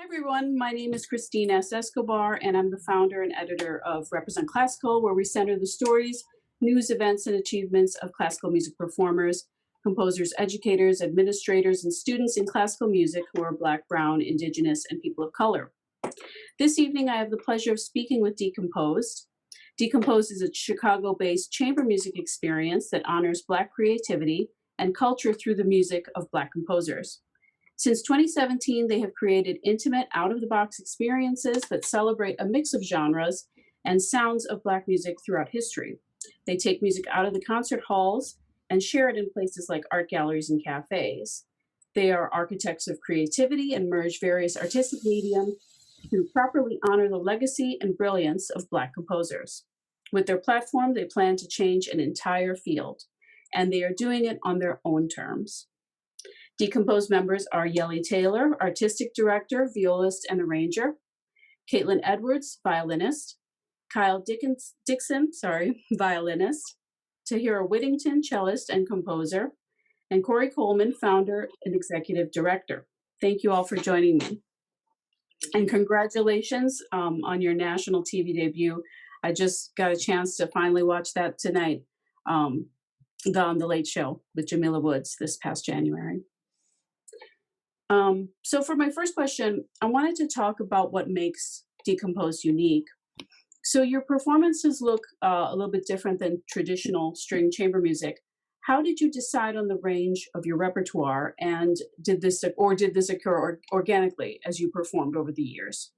Hi, everyone. My name is Christine S. Escobar, and I'm the founder and editor of Represent Classical, where we center the stories, news, events, and achievements of classical music performers, composers, educators, administrators, and students in classical music who are Black, Brown, Indigenous, and people of color. This evening, I have the pleasure of speaking with DComposed. DComposed is a Chicago-based chamber music experience that honors Black creativity and culture through the music of Black composers. Since 2017, they have created intimate, out-of-the-box experiences that celebrate a mix of genres and sounds of Black music throughout history. They take music out of the concert halls and share it in places like art galleries and cafes. They are architects of creativity and merge various artistic mediums to properly honor the legacy and brilliance of Black composers. With their platform, they plan to change an entire field, and they are doing it on their own terms. DComposed members are Yelley Taylor, Artistic Director, Violist, and Arranger, Caitlin Edwards, Violinist, Kyle Dickson, Violinist, Tahirah Whittington, Cellist and Composer, and Kori Coleman, Founder and Executive Director. Thank you all for joining me. And congratulations on your national TV debut. I just got a chance to finally watch that tonight on The Late Show with Jamila Woods this past January. So for my first question, I wanted to talk about what makes DComposed unique. So your performances look a little bit different than traditional string chamber music. How did you decide on the range of your repertoire, and did this occur organically as you performed over the years?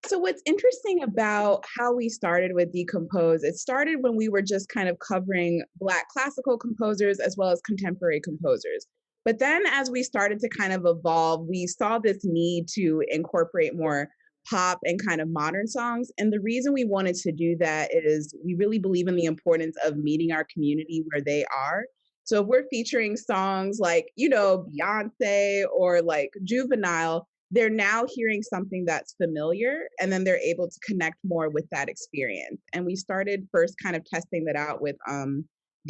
So what's interesting about how we started with Decompose, it started when we were just kind of covering Black classical composers as well as contemporary composers. But then as we started to kind of evolve, we saw this need to incorporate more pop and kind of modern songs. And the reason we wanted to do that is we really believe in the importance of meeting our community where they are. So if we're featuring songs like, Beyonce or like Juvenile, they're now hearing something that's familiar, and then they're able to connect more with that experience. And we started first kind of testing that out with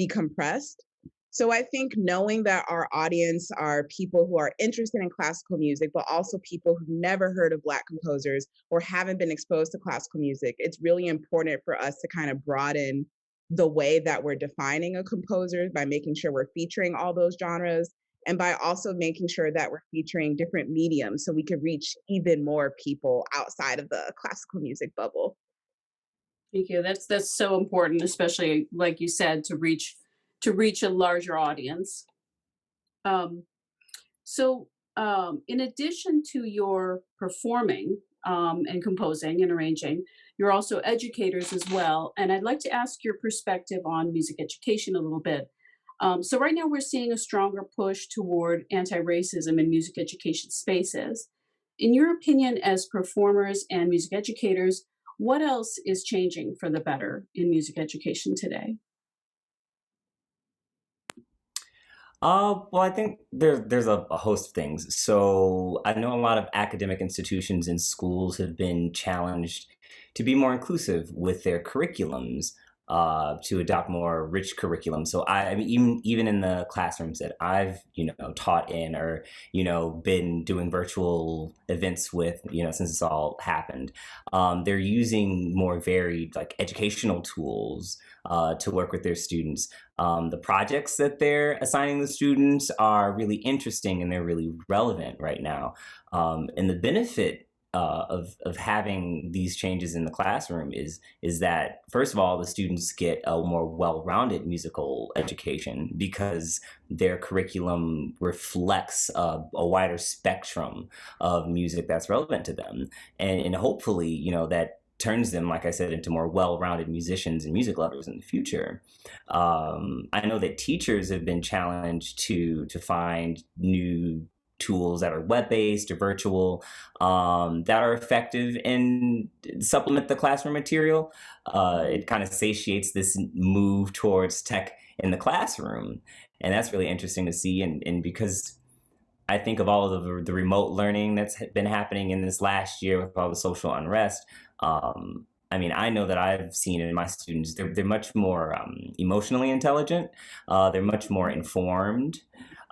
Decompressed. So I think knowing that our audience are people who are interested in classical music, but also people who've never heard of Black composers or haven't been exposed to classical music, it's really important for us to kind of broaden the way that we're defining a composer by making sure we're featuring all those genres, and by also making sure that we're featuring different mediums so we can reach even more people outside of the classical music bubble. Thank you. That's so important, especially like you said, to reach a larger audience. Um, so, in addition to your performing and composing and arranging, you're also educators as well. And I'd like to ask your perspective on music education a little bit. So right now we're seeing a stronger push toward anti-racism in music education spaces. In your opinion, as performers and music educators, what else is changing for the better in music education today? Well, I think there's a host of things. So I know a lot of academic institutions and schools have been challenged to be more inclusive with their curriculums, to adopt more rich curriculum. So I mean, even in the classrooms that I've taught in, or been doing virtual events with, since it's all happened, they're using more varied like educational tools to work with their students. The projects that they're assigning the students are really interesting and they're really relevant right now. And the benefit of having these changes in the classroom is that, first of all, the students get a more well-rounded musical education because their curriculum reflects a wider spectrum of music that's relevant to them, and hopefully, that turns them, like I said, into more well-rounded musicians and music lovers in the future. I know that teachers have been challenged to find new tools that are web-based or virtual, that are effective and supplement the classroom material. It kind of satiates this move towards tech in the classroom. And that's really interesting to see. And because I think of all of the remote learning that's been happening in this last year with all the social unrest, I mean, I know that I've seen in my students, they're much more emotionally intelligent. They're much more informed.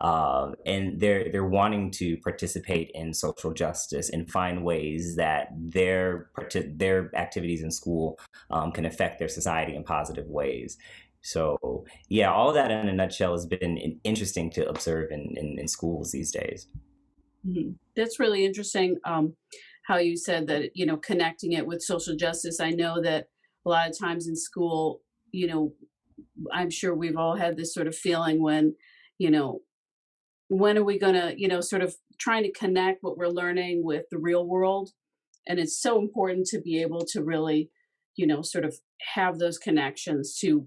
And they're wanting to participate in social justice and find ways that their activities in school can affect their society in positive ways. So yeah, all of that in a nutshell has been interesting to observe in schools these days. That's really interesting. How you said that, connecting it with social justice. I know that a lot of times in school, you know, I'm sure we've all had this sort of feeling when, you know, when are we going to, sort of trying to connect what we're learning with the real world. And it's so important to be able to really, sort of have those connections to,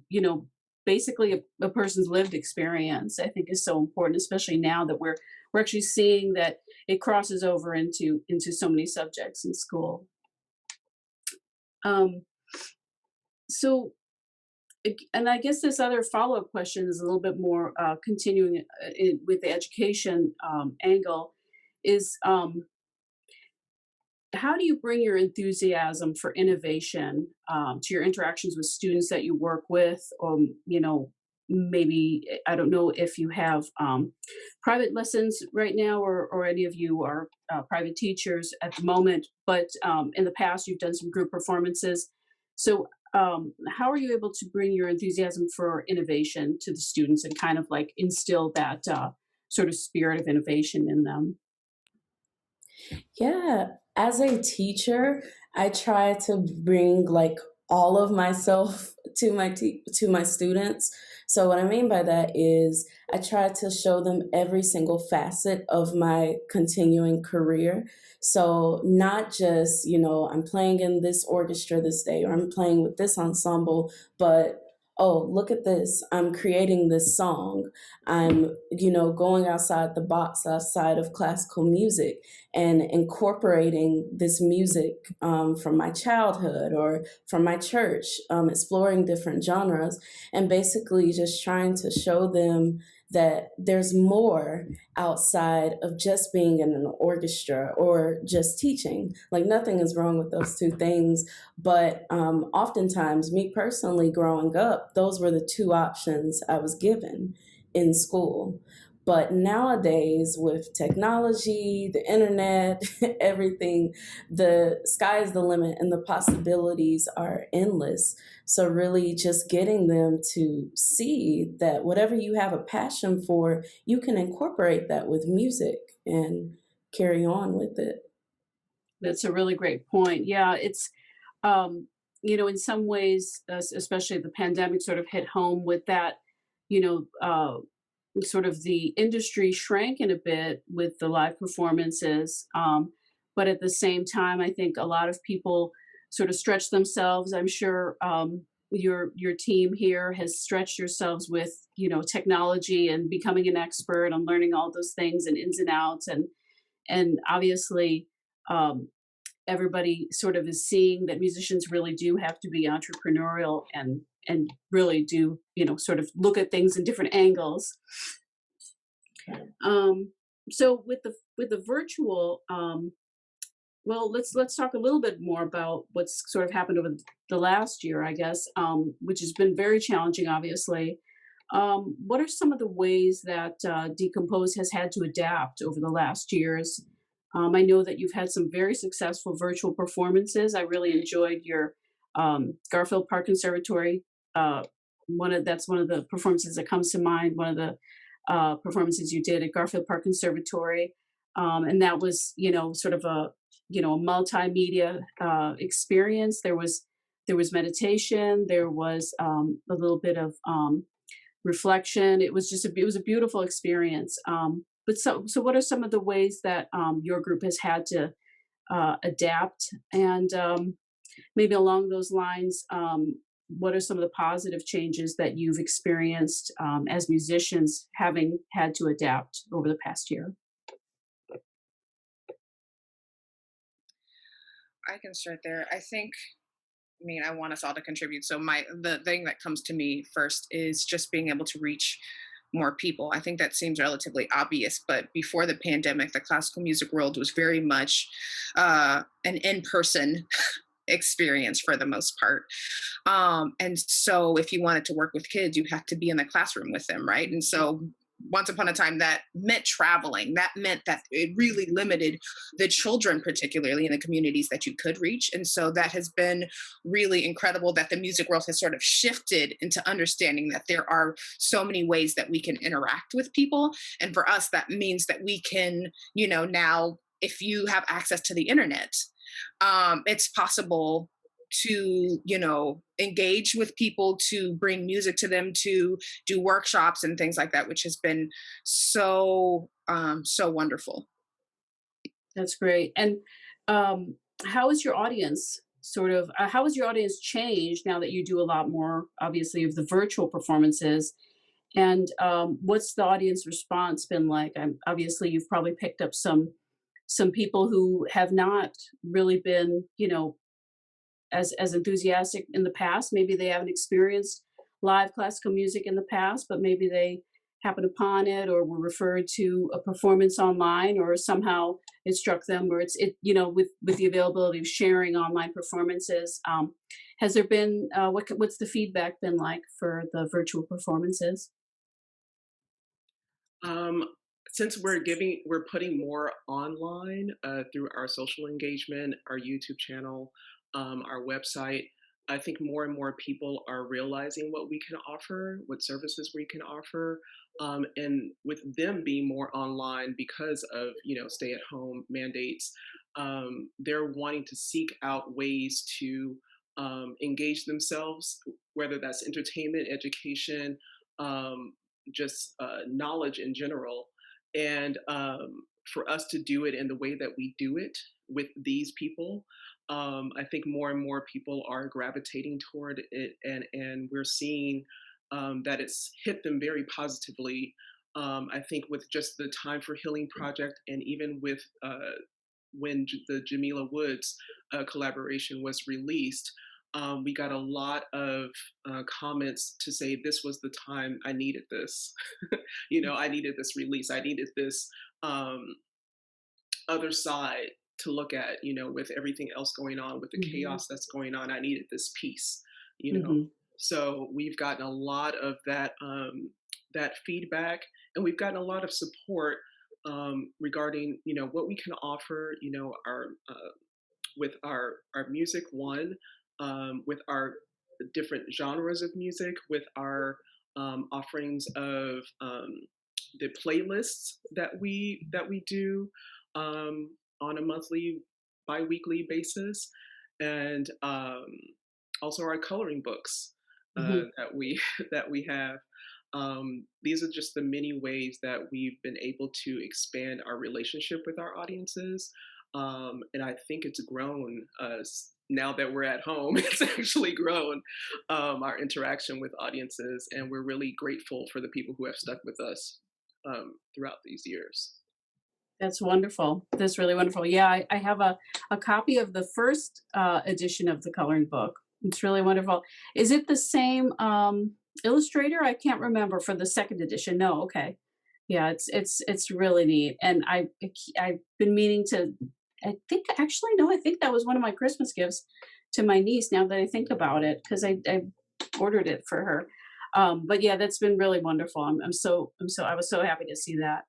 basically a person's lived experience. I think is so important, especially now that we're actually seeing that it crosses over into so many subjects in school. Um, so and I guess this other follow-up question is a little bit more continuing with the education angle is how do you bring your enthusiasm for innovation to your interactions with students that you work with? Or, maybe, I don't know if you have private lessons right now, or any of you are private teachers at the moment, but in the past you've done some group performances. So, how are you able to bring your enthusiasm for innovation to the students and kind of like instill that sort of spirit of innovation in them? Yeah, as a teacher, I try to bring like all of myself to to my students. So what I mean by that is I try to show them every single facet of my continuing career. So not just, I'm playing in this orchestra this day or I'm playing with this ensemble, but oh, look at this. I'm creating this song. I'm, going outside the box, outside of classical music and incorporating this music from my childhood or from my church, exploring different genres, and basically just trying to show them that there's more outside of just being in an orchestra or just teaching. Like nothing is wrong with those two things, but oftentimes, me personally, growing up, those were the two options I was given in school. But nowadays, with technology, the internet, everything, the sky is the limit and the possibilities are endless. So, really, just getting them to see that whatever you have a passion for, you can incorporate that with music and carry on with it. That's a really great point. Yeah, it's in some ways, especially the pandemic sort of hit home with that, you know, sort of the industry shrank in a bit with the live performances. But at the same time, I think a lot of people sort of stretch themselves. I'm sure your team here has stretched yourselves with technology and becoming an expert on learning all those things and ins and outs, and obviously um, everybody sort of is seeing that musicians really do have to be entrepreneurial and really do sort of look at things in different angles. um so with the virtual, well, let's talk a little bit more about what's sort of happened over the last year, I guess, which has been very challenging, obviously. What are some of the ways that Decompose has had to adapt over the last years? I know that you've had some very successful virtual performances. I really enjoyed your Garfield Park Conservatory. That's one of the performances that comes to mind. One of the performances you did at Garfield Park Conservatory, and that was sort of a multimedia experience. There was meditation. There was a little bit of reflection. It was a beautiful experience. But so what are some of the ways that your group has had to adapt? And maybe along those lines, what are some of the positive changes that you've experienced as musicians having had to adapt over the past year? I can start there. I mean, I want us all to contribute. So the thing that comes to me first is just being able to reach more people. I think that seems relatively obvious, but before the pandemic, the classical music world was very much an in-person experience for the most part. And so if you wanted to work with kids, you have to be in the classroom with them, right? And so once upon a time that meant traveling. That meant that it really limited the children, particularly in the communities that you could reach. And so that has been really incredible that the music world has sort of shifted into understanding that there are so many ways that we can interact with people. And for us, that means that we can, now, if you have access to the internet, it's possible to engage with people, to bring music to them, to do workshops and things like that, which has been so wonderful. That's great. And how is your audience how has your audience changed now that you do a lot more, obviously, of the virtual performances? And what's the audience response been like? Obviously, you've probably picked up some people who have not really been, as enthusiastic in the past. Maybe they haven't experienced live classical music in the past, but maybe they happened upon it or were referred to a performance online, or somehow it struck them, or with the availability of sharing online performances. Has there been what's the feedback been like for the virtual performances? Um, since we're putting more online through our social engagement, our YouTube channel, our website. I think more and more people are realizing what we can offer, what services we can offer, and with them being more online because of stay-at-home mandates, they're wanting to seek out ways to engage themselves, whether that's entertainment, education, um, just knowledge in general. And for us to do it in the way that we do it with these people, I think more and more people are gravitating toward it, and we're seeing that it's hit them very positively. I think with just the Time for Healing project, and even with when the Jamila Woods collaboration was released, we got a lot of comments to say this was the time I needed this. I needed this release. I needed this other side to look at, with everything else going on, with the chaos that's going on. I needed this peace. So we've gotten a lot of that feedback, and we've gotten a lot of support regarding, what we can offer, our with our music, with our different genres of music, with our offerings of the playlists that we do on a monthly, bi-weekly basis, and also our coloring books that we that we have. These are just the many ways that we've been able to expand our relationship with our audiences, and I think it's grown. Now that we're at home, it's actually grown our interaction with audiences, and we're really grateful for the people who have stuck with us throughout these years. That's wonderful. That's really wonderful. Yeah, I have a copy of the first edition of the coloring book. It's really wonderful. Is it the same illustrator? I can't remember for the second edition. No, okay. Yeah, it's really neat. And I've been meaning to. I think that was one of my Christmas gifts to my niece. Now that I think about it, because I ordered it for her. But yeah, that's been really wonderful. I was so happy to see that.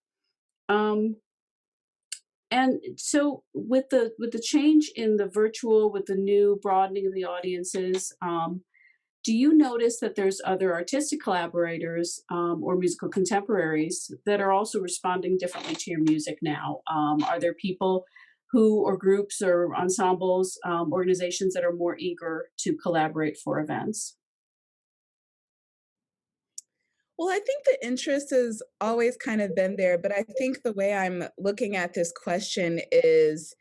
And so with the change in the virtual, with the new broadening of the audiences, do you notice that there's other artistic collaborators or musical contemporaries that are also responding differently to your music now? Are there people or groups or ensembles, organizations that are more eager to collaborate for events? Well, I think the interest has always kind of been there, but I think the way I'm looking at this question is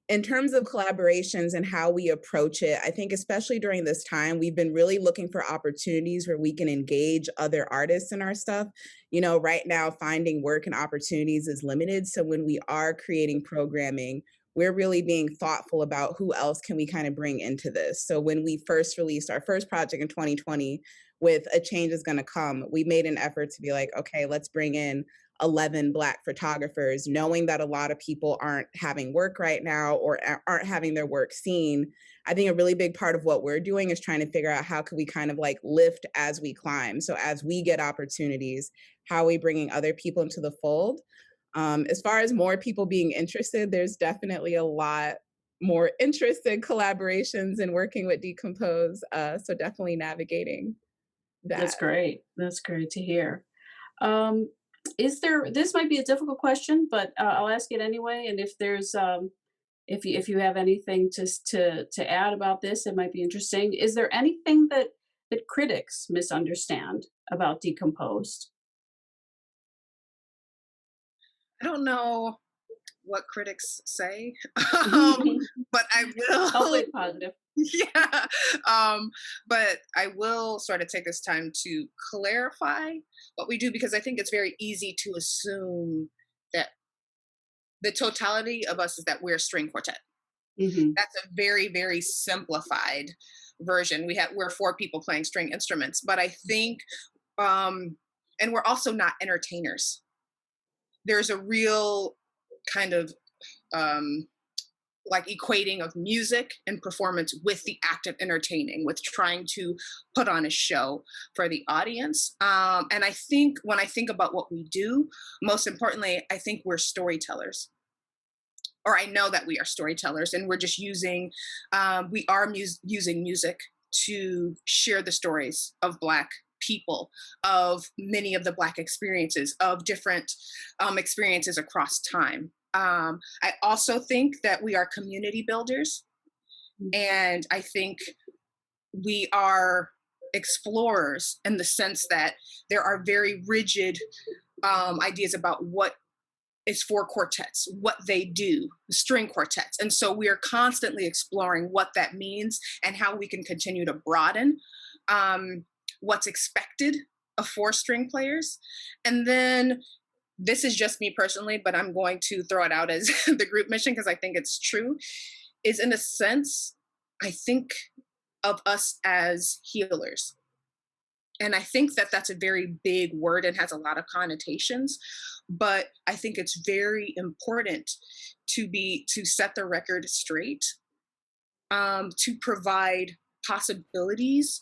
in terms of collaborations and how we approach it. I think especially during this time, we've been really looking for opportunities where we can engage other artists in our stuff. Right now, finding work and opportunities is limited. So when we are creating programming, we're really being thoughtful about who else can we kind of bring into this. So when we first released our first project in 2020 with A Change Is Gonna Come, we made an effort to be like, okay, let's bring in 11 Black photographers, knowing that a lot of people aren't having work right now or aren't having their work seen. I think a really big part of what we're doing is trying to figure out how can we kind of like lift as we climb. So as we get opportunities, how are we bringing other people into the fold? As far as more people being interested, there's definitely a lot more interest in collaborations and working with Decompose. So definitely navigating That's that. great. That's great to hear. Is there, this might be a difficult question, but I'll ask it anyway. And if there's, if you have anything to add about this, it might be interesting. Is there anything that critics misunderstand about Decomposed? I don't know what critics say, Hopefully but I will. it's positive. Yeah, but I will sort of take this time to clarify what we do, because I think it's very easy to assume that the totality of us is that we're a string quartet. Hmm. That's a very, very simplified version. We're four people playing string instruments, but I think, and we're also not entertainers. There's a real kind of like equating of music and performance with the act of entertaining, with trying to put on a show for the audience. And I think when I think about what we do, most importantly, I think we're storytellers. Or I know that we are storytellers, and we're just using, using music to share the stories of Black people, of many of the Black experiences, of different experiences across time. I also think that we are community builders, and I think we are explorers in the sense that there are very rigid ideas about what is for quartets, what they do, string quartets. And so we are constantly exploring what that means and how we can continue to broaden what's expected of four string players. And then this is just me personally, but I'm going to throw it out as the group mission because I think it's true, is in a sense, I think of us as healers. And I think that that's a very big word and has a lot of connotations, but I think it's very important to set the record straight, to provide possibilities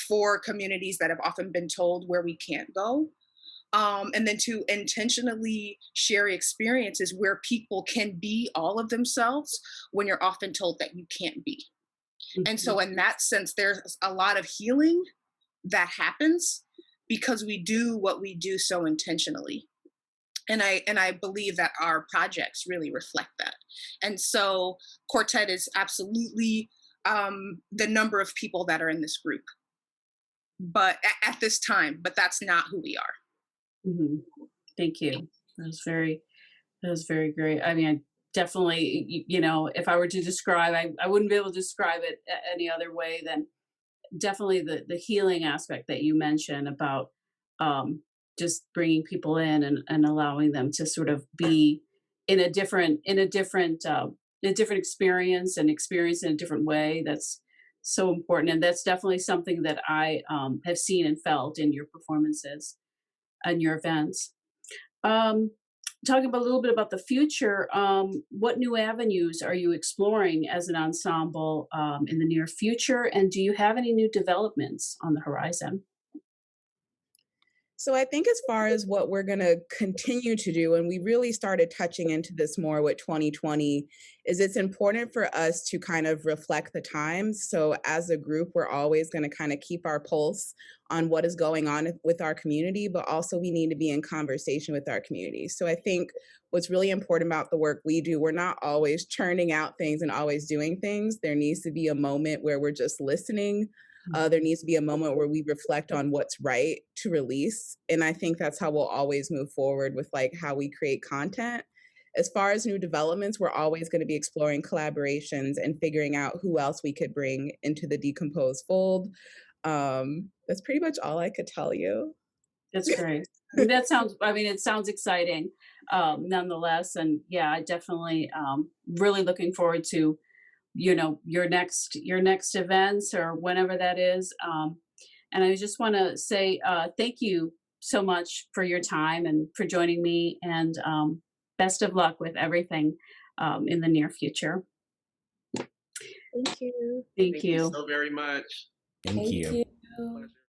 for communities that have often been told where we can't go, and then to intentionally share experiences where people can be all of themselves when you're often told that you can't be. And so in that sense, there's a lot of healing that happens because we do what we do so intentionally. And I believe that our projects really reflect that. And so quartet is absolutely the number of people that are in this group, but at this time, but that's not who we are. Mm-hmm. Thank you. That was very great. I mean, I definitely, if I were to describe, I wouldn't be able to describe it any other way than definitely the healing aspect that you mentioned about just bringing people in and allowing them to sort of be in a different experience and experience in a different way. That's so important, and that's definitely something that I have seen and felt in your performances and your events. Talking about a little bit about the future, what new avenues are you exploring as an ensemble in the near future? And do you have any new developments on the horizon? So I think as far as what we're going to continue to do, and we really started touching into this more with 2020, is it's important for us to kind of reflect the times. So as a group, we're always going to kind of keep our pulse on what is going on with our community, but also we need to be in conversation with our community. So I think what's really important about the work we do, we're not always churning out things and always doing things. There needs to be a moment where we're just listening. There needs to be a moment where we reflect on what's right to release. And I think that's how we'll always move forward with like how we create content. As far as new developments, we're always going to be exploring collaborations and figuring out who else we could bring into the Decomposed fold. That's pretty much all I could tell you. That's great. It sounds exciting nonetheless. And yeah, I definitely really looking forward to your next events or whenever that is, and I just want to say thank you so much for your time and for joining me, and best of luck with everything in the near future. Thank you. Thank Thank you. you so very much. Thank you. you. Pleasure.